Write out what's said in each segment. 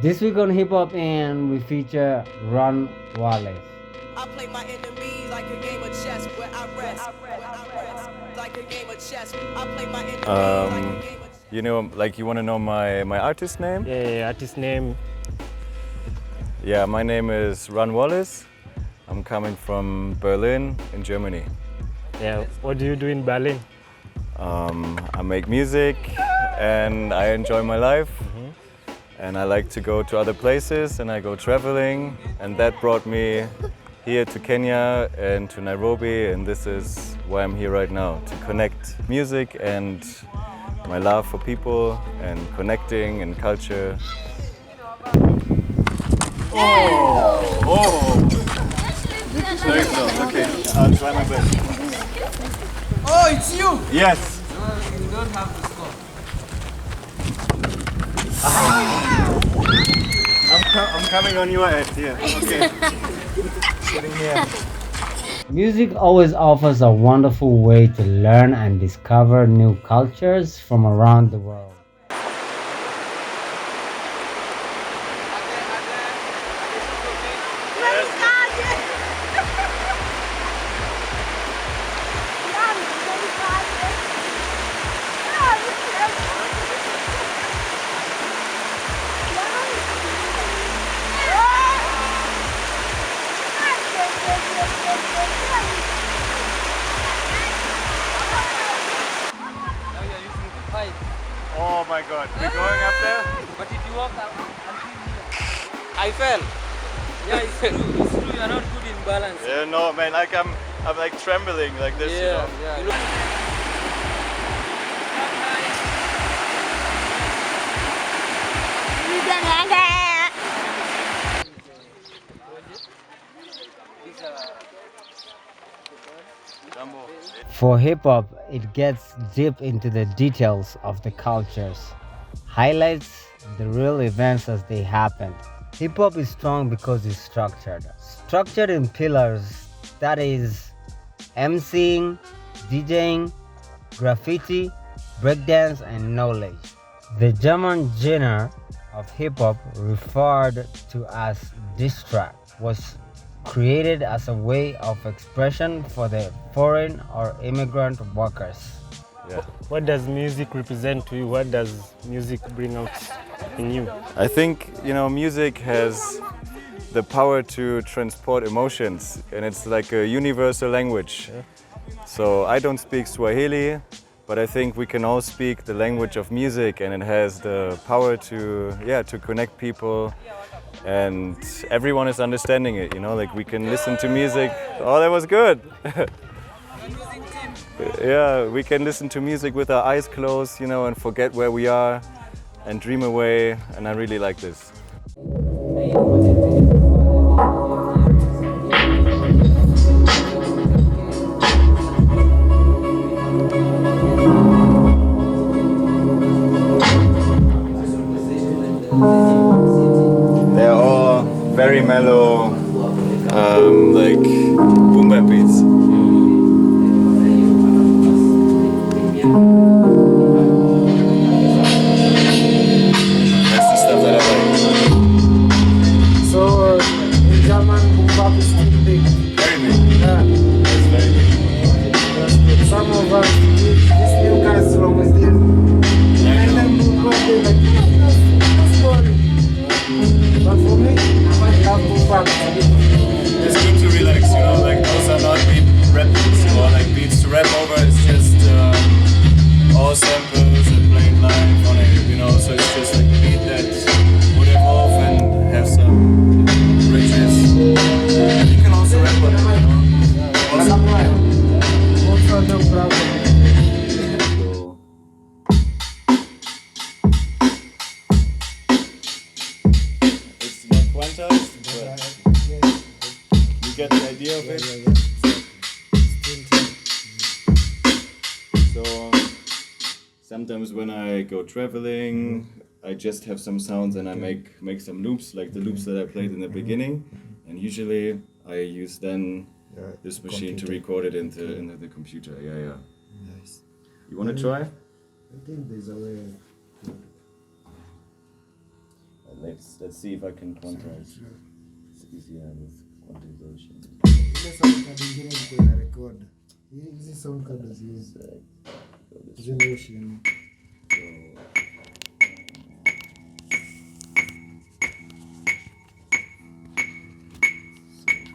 This week on Hip Hop and we feature Run Wallace. I play my enemies like a game of chess where I rest. Like a game of chess. I play my enemies like a game of chess. You know, like you want to know my artist name? Yeah, artist name. Yeah, my name is Run Wallace. I'm coming from Berlin in Germany. Yeah, what do you do in Berlin? I make music and I enjoy my life. And I like to go to other places and I go traveling. And that brought me here to Kenya and to Nairobi. And this is why I'm here right now, to connect music and my love for people and connecting and culture. Very close, okay. I'll try my best. Oh, it's you! Yes! You don't have to score. I'm coming on your end here. Okay. Sitting here. Music always offers a wonderful way to learn and discover new cultures from around the world. Oh my god, we're going up there? But if you walk until here. I fell. Yeah, it's true. It's true. You're not good in balance. Yeah, no man, like I'm like trembling like this, you know? Yeah. You look For hip hop, it gets deep into the details of the cultures, highlights the real events as they happened. Hip hop is strong because it's structured in pillars, that is, MCing, DJing, graffiti, breakdance, and knowledge. The German genre of hip hop, referred to as diss track, was created as a way of expression for the foreign or immigrant workers. Yeah. What does music represent to you? What does music bring out in you? I think, you know, music has the power to transport emotions and it's like a universal language. So I don't speak Swahili, but I think we can all speak the language of music and it has the power to connect people and everyone is understanding it, you know, like we can listen to music. Oh, that was good. Yeah, we can listen to music with our eyes closed, you know, and forget where we are and dream away, and I really like this. They're all very mellow, like boom bap beats. That's the stuff that I like. So, in German, boom bap is still big. Very big. Yeah. It's very big. Some of us, these new guys from within, and then boom bap, they're like, that's boring. But for me, I love boom bap. It's good to relax, you know, like those are not beat rap beats or like beats to rap over, it's just all samples and playing live on it, you know, so it's just like a beat that would evolve and have some bridges. You can also rap on it, you know. Also, No problem. it's not quantized, but you get the idea of it. So sometimes when I go traveling, I just have some sounds and I make some loops, like the loops that I played in the beginning, and usually I use then this machine to record it into the computer. Yeah. Nice. You want to try? I think there's a way. Let's see if I can quantize. It's easier with quantization. Ile sound card ingine ilikuwa ina record. Hizi sound card haziwezi. Generation.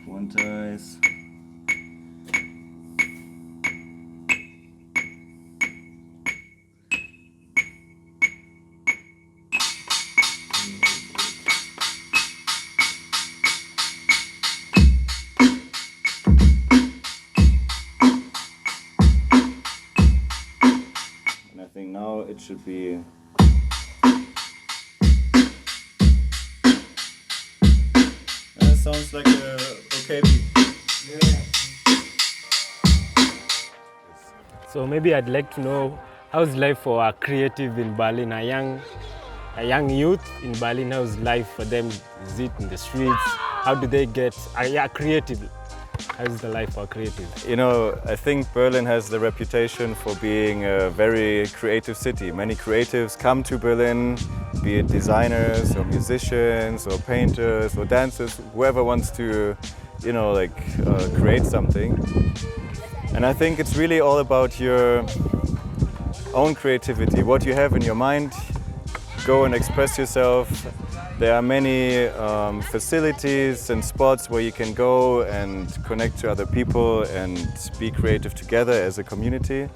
Quantize. And I think now it should be. That sounds like a okay beat. Yeah. So maybe I'd like to know how's life for a creative in Berlin, a young youth in Berlin. How's life for them? Is it in the streets? How do they get creative? How's the life for a creative? You know, I think Berlin has the reputation for being a very creative city. Many creatives come to Berlin, be it designers or musicians or painters or dancers, whoever wants to, you know, like create something. And I think it's really all about your own creativity, what you have in your mind. Go and express yourself. There are many facilities and spots where you can go and connect to other people and be creative together as a community,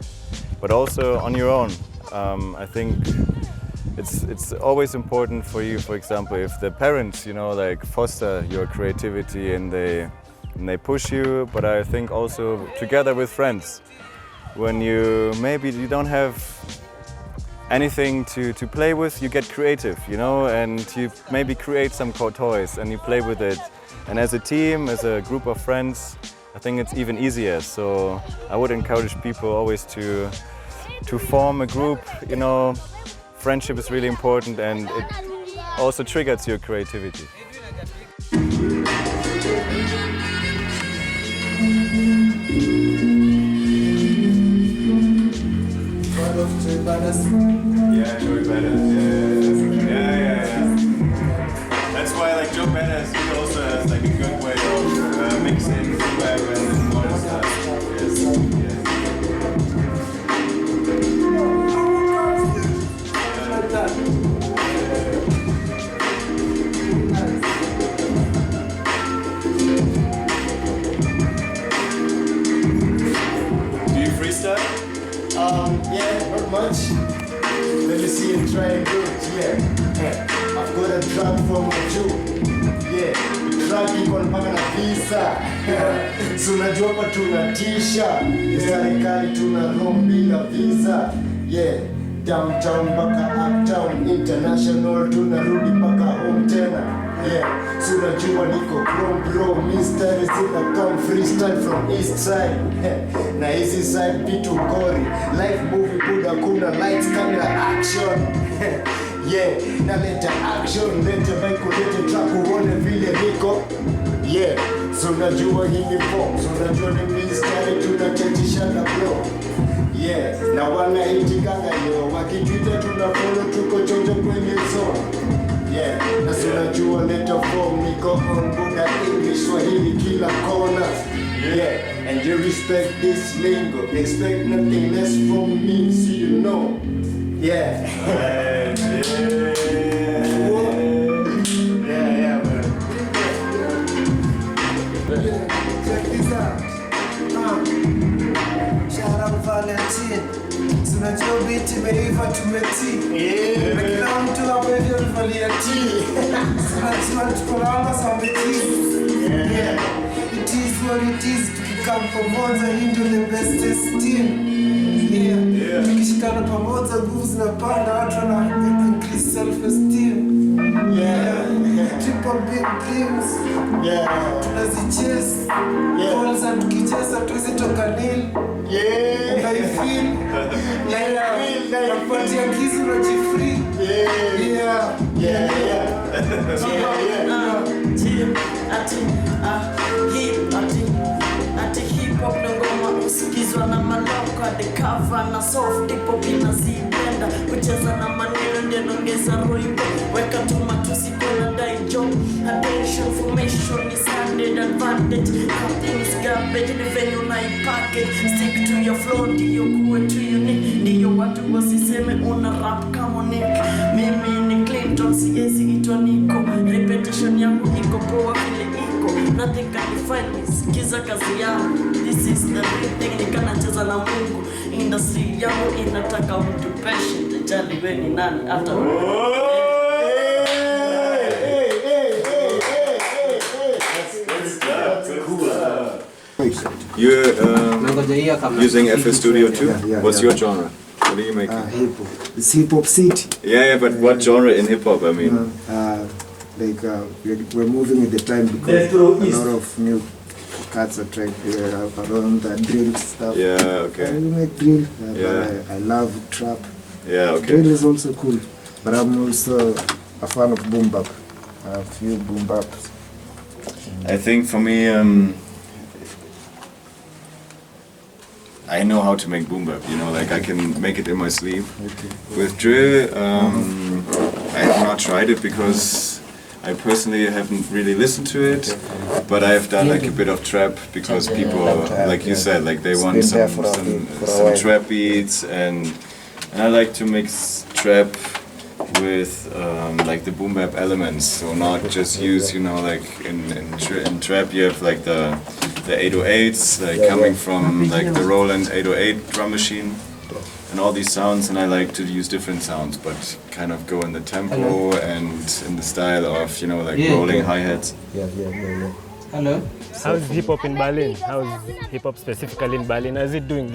but also on your own. I think it's always important for you, for example, if the parents, you know, like foster your creativity and they push you, but I think also together with friends. When you don't have anything to play with, you get creative, you know, and you maybe create some toys and you play with it. And as a team, as a group of friends, I think it's even easier. So I would encourage people always to form a group, you know. Friendship is really important and it also triggers your creativity. Yeah, Joey Badass. Yeah. That's why, like, Joe Badass, he also has like a good way of mixing web and modern stuff. Yes. Do you freestyle? Yeah, not much. Let me see you try and do it. Yeah. I've got a track from a Jew. Yeah. Track iko mpaka na visa. So unajua hapa tunatisha. Serikali tuna roam bila visa. Yeah. Downtown mpaka uptown, international tunarudi mpaka home tena. Yeah, so unajua niko bro, mystery zina come freestyle from east side. Na hizi side vitu gori, life movie buda kuna lights, camera, action. Yeah, na leta action, leta bike, leta track, uone vile niko. Yeah, so unajua hii ni form, so unajua ni mystery tunachachisha na bro. Yeah, na wanaitikanga yo, wakituita tunafollow, tuko chocho kwenye zone. Yeah, na unajua leta form, niko on Buddha English, Swahili kila kona. Yeah, and you respect this lingo, expect nothing less from me, so you know. Yeah. Yeah, man. Check this out. Shout out Valentine. Tunajua biti meiva tumetii. Na kila mtu hapa hivyo mvalia tii. Tunajua tukolanga sametii. Yeah. It is what it is. Tukikam pamoja hii ndio the bestest team. Yeah. Tukishikana pamoja nguvu zinapanda, watu wana increase self-esteem. Yeah. Triple big dreams. Yeah. Tunazichase. Yeah. Kwanza tukicheza tuwezi toka nil. Yeah. I feel. Yeah. Napatia kisu na jifree. Yeah. Ati hip-hop ndo ngoma usikizwa na maloko, ati cover na soft hip-hop inazipenda, kucheza na maneno ndio naongeza roho, weka tu matusi kwa advantage. Nothing is garbage, ni venye unaipackage. Stick to your flow, ndiyo kuwe tu unique. Ndiyo watu wasiseme una rap kama Nick. Mimi ni Clinton, siezi itwa Nico. Repetition yangu iko poa vile iko. Nothing can define me, sikiza kazi yangu. This is the real thing, nikanacheza na Mungu. Industry yangu inataka mtu patient. Jali we ni nani after You're using FL Studio too? Yeah, What's your genre? What are you making? Hip-hop. It's hip-hop city. Yeah, but what genre in hip-hop, I mean? We're moving with the time because a lot of new cats are trying around the drill stuff. Yeah, okay. We make drill, Yeah. but I love trap. Yeah, okay. Drill is also cool, but I'm also a fan of boom bap. A few boom baps. I think for me, I know how to make boom bap, you know, like I can make it in my sleeve. Okay. With drill, I have not tried it because I personally haven't really listened to it, but I've done like a bit of trap because people, like you said, like they want been some, there for a some while. trap beats, and I like to mix trap with like the boom bap elements, so not just use, you know, like in trap you have like the 808s, like coming from like the Roland 808 drum machine and all these sounds, and I like to use different sounds but kind of go in the tempo and in the style of, you know, like rolling hi-hats. Yeah. Hello. How is hip hop in Berlin? How is hip hop specifically in Berlin? How is it doing?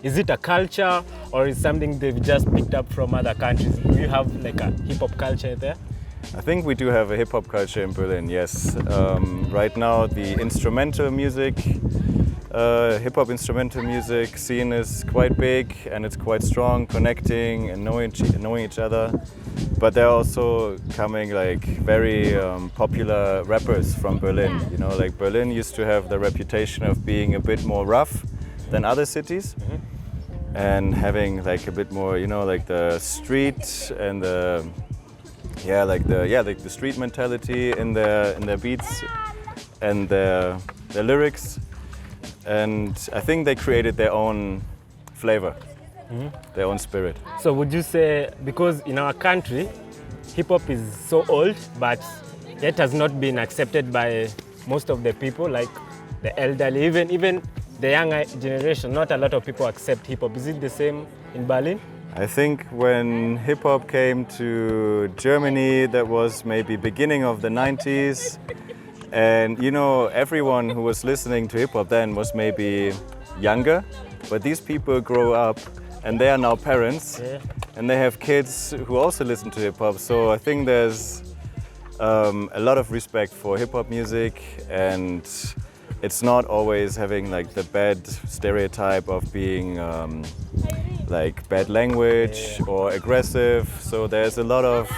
Is it a culture or is something they've just picked up from other countries? Do you have like a hip hop culture there? I think we do have a hip-hop culture in Berlin, yes. Right now the instrumental music, hip-hop instrumental music scene is quite big and it's quite strong, connecting and knowing each other. But there are also coming like very popular rappers from Berlin. You know, like Berlin used to have the reputation of being a bit more rough than other cities. And having like a bit more, you know, like the street and the the street mentality in their beats and their lyrics, and I think they created their own flavor, their own spirit. So would you say, because in our country hip hop is so old but yet has not been accepted by most of the people, like the elderly, even the younger generation, not a lot of people accept hip hop. Is it the same in Berlin? I think when hip-hop came to Germany, that was maybe beginning of the 90s. And you know, everyone who was listening to hip-hop then was maybe younger. But these people grow up and they are now parents. And they have kids who also listen to hip-hop. So I think there's a lot of respect for hip-hop music, and it's not always having like the bad stereotype of being like bad language or aggressive. So there's a lot of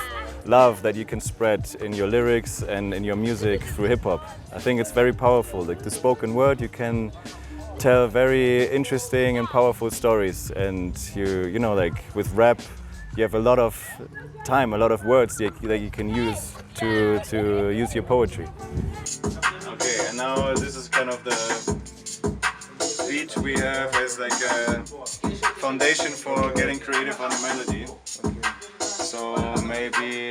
love that you can spread in your lyrics and in your music through hip-hop. I think it's very powerful. Like the spoken word, you can tell very interesting and powerful stories, and you know, like with rap you have a lot of time, a lot of words that you can use to use your poetry. Okay, and now this is kind of the beat we have as like a foundation for getting creative on a melody. So maybe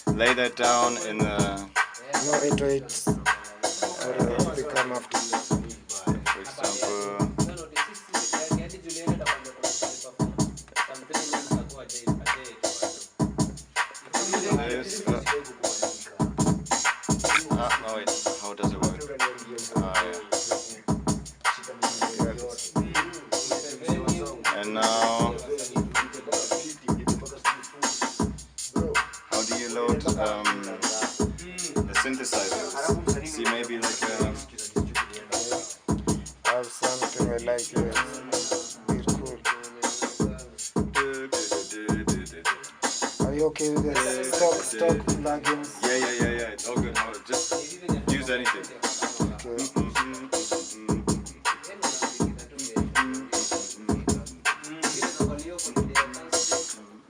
lay that down in the... No 808s or they come after. For example... This, no wait, how does it work? And now, how do you load the synthesizer? See, maybe like I have something I like here. It's cool. Are you okay with this? Stock plugins? Yeah, it's all good. Just use anything. Okay.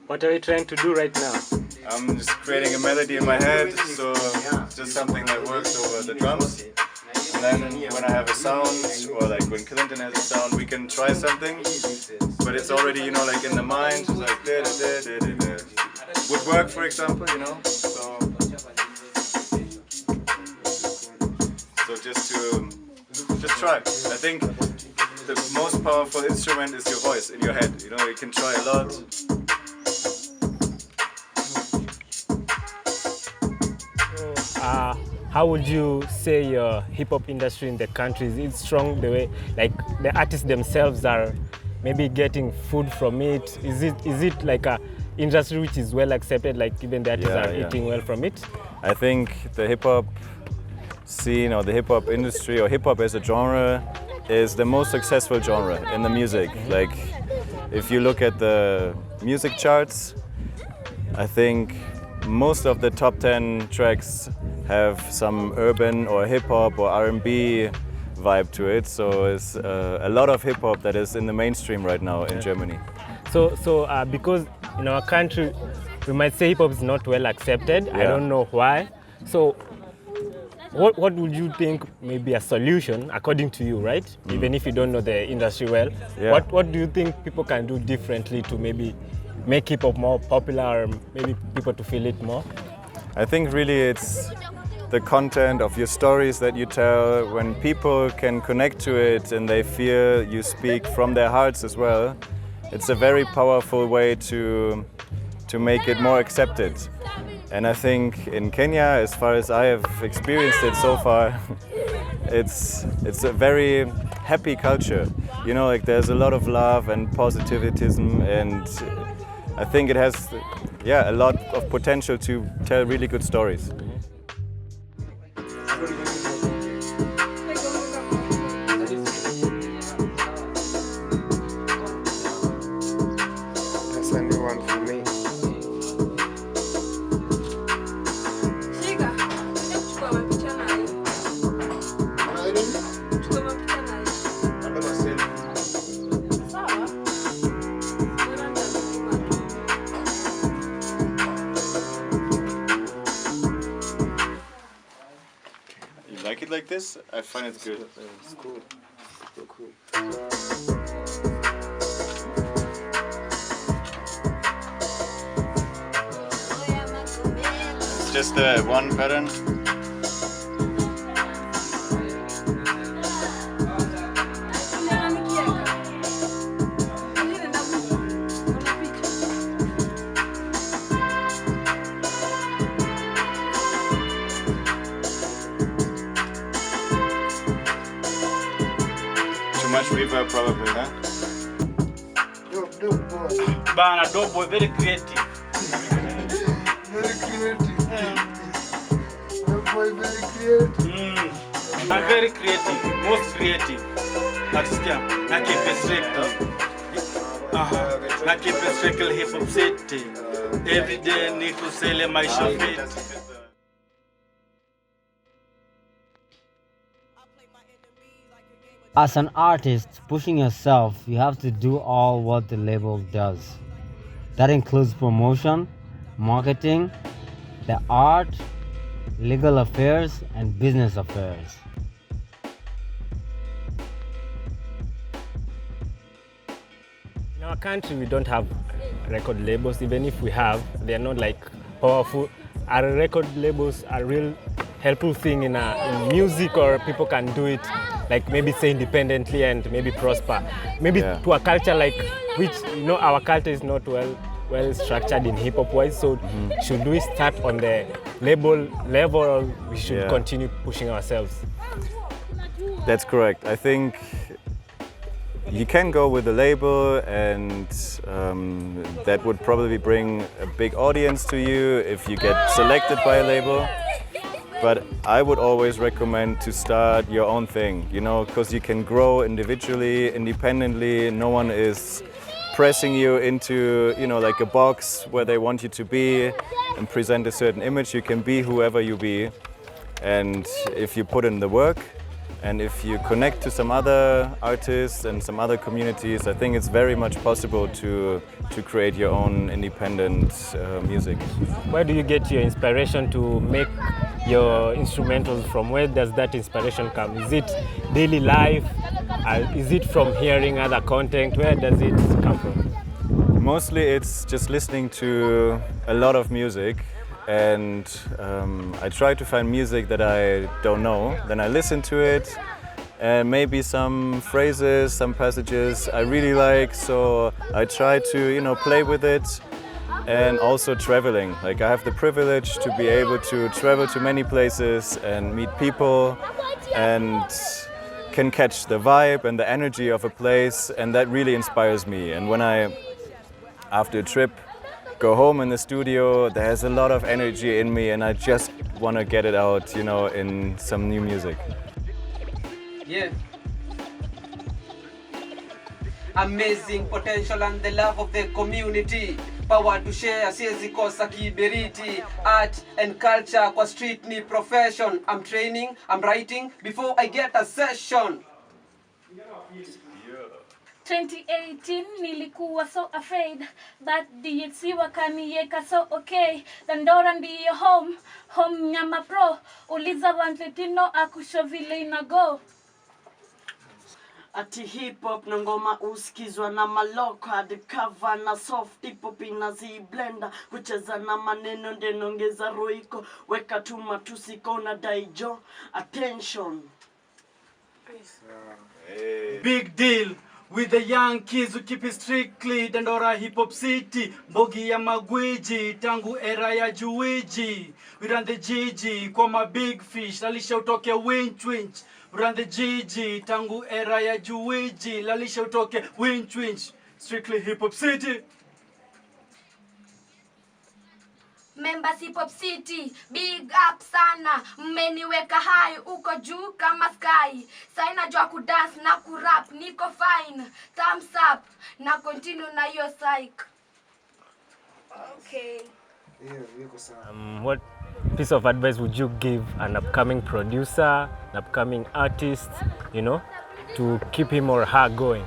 What are you trying to do right now? I'm just creating a melody in my head, so just something that works over the drums. And then when I have a sound, or like when Clinton has a sound, we can try something, but it's already, you know, like in the mind, it's like da, da, da, da, da, da. Would work, for example, you know. So just try. I think the most powerful instrument is your voice in your head. You know, you can try a lot. How would you say your hip-hop industry in the country is strong the way, like the artists themselves are maybe getting food from it? Is it like a industry which is well accepted, like even the artists are eating well from it? I think the hip-hop scene, or the hip-hop industry, or hip-hop as a genre is the most successful genre in the music. Like, if you look at the music charts, I think most of the top 10 tracks have some urban or hip-hop or R&B vibe to it. So it's a lot of hip-hop that is in the mainstream right now in Germany. So because in our country, we might say hip-hop is not well accepted. I don't know why. So what would you think may be a solution, according to you, right? Even if you don't know the industry well, what do you think people can do differently to maybe make hip-hop more popular, or maybe people to feel it more? I think really it's the content of your stories that you tell. When people can connect to it and they feel you speak from their hearts as well, it's a very powerful way to make it more accepted. And I think in Kenya, as far as I have experienced it so far, it's a very happy culture. You know, like there's a lot of love and positivism, and I think it has a lot of potential to tell really good stories. That's a new one for me. You like it like this? I find it good. It's cool. So cool. It's just one pattern. Too much reverb probably, huh? Dope, boy. Bana, dope boy, very creative. Very creative. Dope boy, very creative. I'm very creative, most creative. Nasikia, na keep strictly. Na keep strictly hip hop city. Every day need to sell my shop. As an artist, pushing yourself, you have to do all what the label does. That includes promotion, marketing, the art, legal affairs, and business affairs. In our country, we don't have record labels. Even if we have, they're not like powerful. Our record labels are real helpful thing in music, or people can do it, like maybe say independently and maybe prosper. Maybe to a culture like, which, you know, our culture is not well structured in hip hop wise. So should we start on the label level, or we should continue pushing ourselves? That's correct. I think you can go with a label, and that would probably bring a big audience to you if you get selected by a label. But I would always recommend to start your own thing, you know, because you can grow individually, independently. No one is pressing you into, you know, like a box where they want you to be and present a certain image. You can be whoever you be. And if you put in the work, and if you connect to some other artists and some other communities, I think it's very much possible to create your own independent music. Where do you get your inspiration to make your instrumentals, from where does that inspiration come? Is it daily life? Is it from hearing other content? Where does it come from? Mostly it's just listening to a lot of music, and I try to find music that I don't know. Then I listen to it, and maybe some phrases, some passages I really like, so I try to, play with it. And also traveling. Like, I have the privilege to be able to travel to many places and meet people, and can catch the vibe and the energy of a place, and that really inspires me. And when I, after a trip, go home in the studio, there's a lot of energy in me, and I just want to get it out, in some new music. Yeah. Amazing potential and the love of the community. Power to share, siezi kosa kiberiti. Art and culture kwa street ni profession. I'm training, I'm writing before I get a session. 2018 nilikuwa so afraid that DXC wakanieka so okay. Dandora ndiyo home nyama pro. Uliza Vantletino akusho vile inago. Ati hip hop na ngoma usikizwa na maloko, hadi cover na soft hip hop inaziblenda, kucheza na maneno ndenongeza roiko, weka tu matusi kona daijo attention. Big deal with the young kids who keep it strictly. Dandora hip hop city, mbogi ya magwiji tangu era ya juwiji. We run the GG kwa ma big fish, lalisha utoke winch winch. Run the GG tangu era ya juwiji, lalisha utoke winch winch. Strictly hip hop city. Members hip hop city, big up sana. Mmeniweka high uko juu kama sky. Saina jua kudance na kurap, niko fine. Thumbs up na continue na your psych. Okay. What piece of advice would you give an upcoming producer, an upcoming artist, to keep him or her going?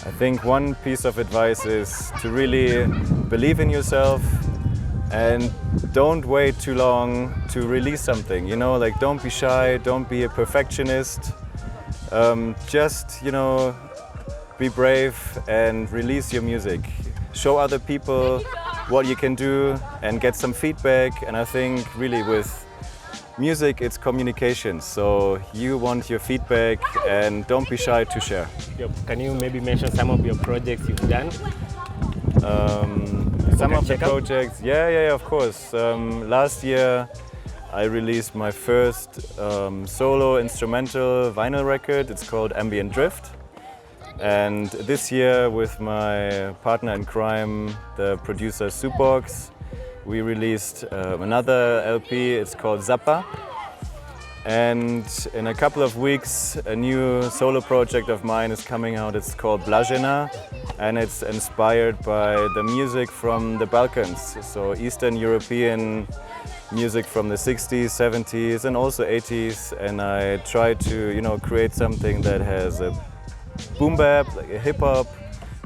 I think one piece of advice is to really believe in yourself and don't wait too long to release something. Like, don't be shy, don't be a perfectionist. Just, be brave and release your music. Show other people what you can do and get some feedback. And I think really with music, it's communication. So you want your feedback and don't be shy to share. Can you maybe mention some of your projects you've done? Some of the projects, yeah, of course. Last year I released my first solo instrumental vinyl record. It's called Ambient Drift. And this year, with my partner in crime, the producer Supbox, we released another LP. It's called Zappa. And in a couple of weeks, a new solo project of mine is coming out. It's called Blazena, and it's inspired by the music from the Balkans, so Eastern European music from the 60s, 70s, and also 80s. And I try to, create something that has a boom bap, like a hip hop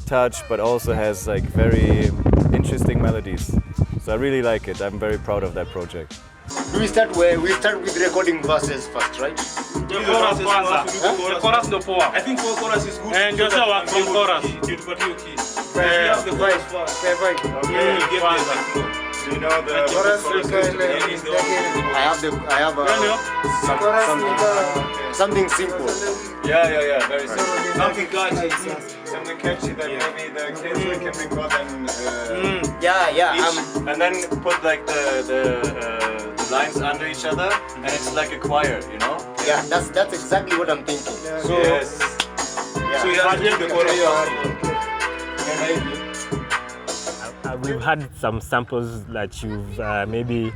touch, but also has like very interesting melodies. So I really like it. I'm very proud of that project. Do we start where? We start with recording verses first, right? The chorus kwanza. The chorus ndo poa. I think chorus is good. And just our from chorus. Tupatie key. The chorus first. Okay. You know the chorus I have something simple. Yeah, very simple. something catchy. Something catchy that maybe the kids can record and Yeah. and then put like the lines under each other, and it's like a choir, Yeah, that's exactly what I'm thinking. So yes. So you have to do the chorus. We've had some samples that you've maybe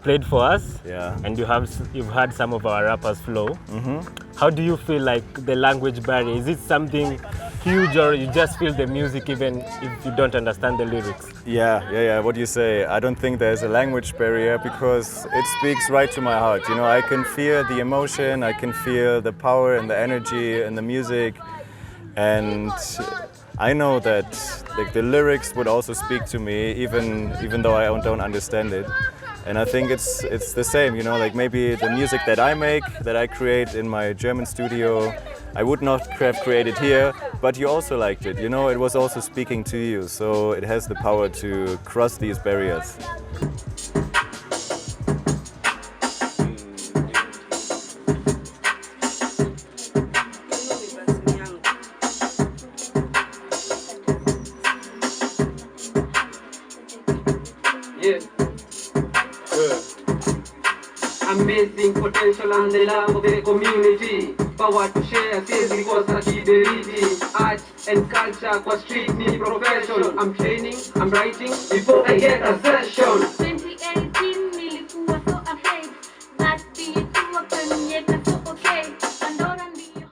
played for us, and you've had some of our rappers flow. How do you feel like the language barrier? Is it something huge, or you just feel the music even if you don't understand the lyrics? Yeah. What do you say? I don't think there's a language barrier because it speaks right to my heart. I can feel the emotion, I can feel the power and the energy in the music, and I know that the lyrics would also speak to me, even though I don't understand it. And I think it's the same, you know, like maybe the music that I make, that I create in my German studio, I would not have created here, but you also liked it, you know, it was also speaking to you, so it has the power to cross these barriers. Amazing potential and the love of the community. Power to share, siwezi kosa kiberiti. Art and culture kwa street ni profession. I'm training, I'm writing before I get a session. 2018 nilikuwa so ahead, but nilikuwa kwenye so okay. Pandora ndio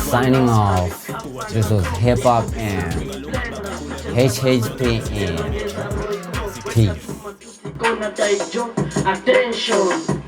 Signing off. This was Hip Hop and HHP and peace. Attention.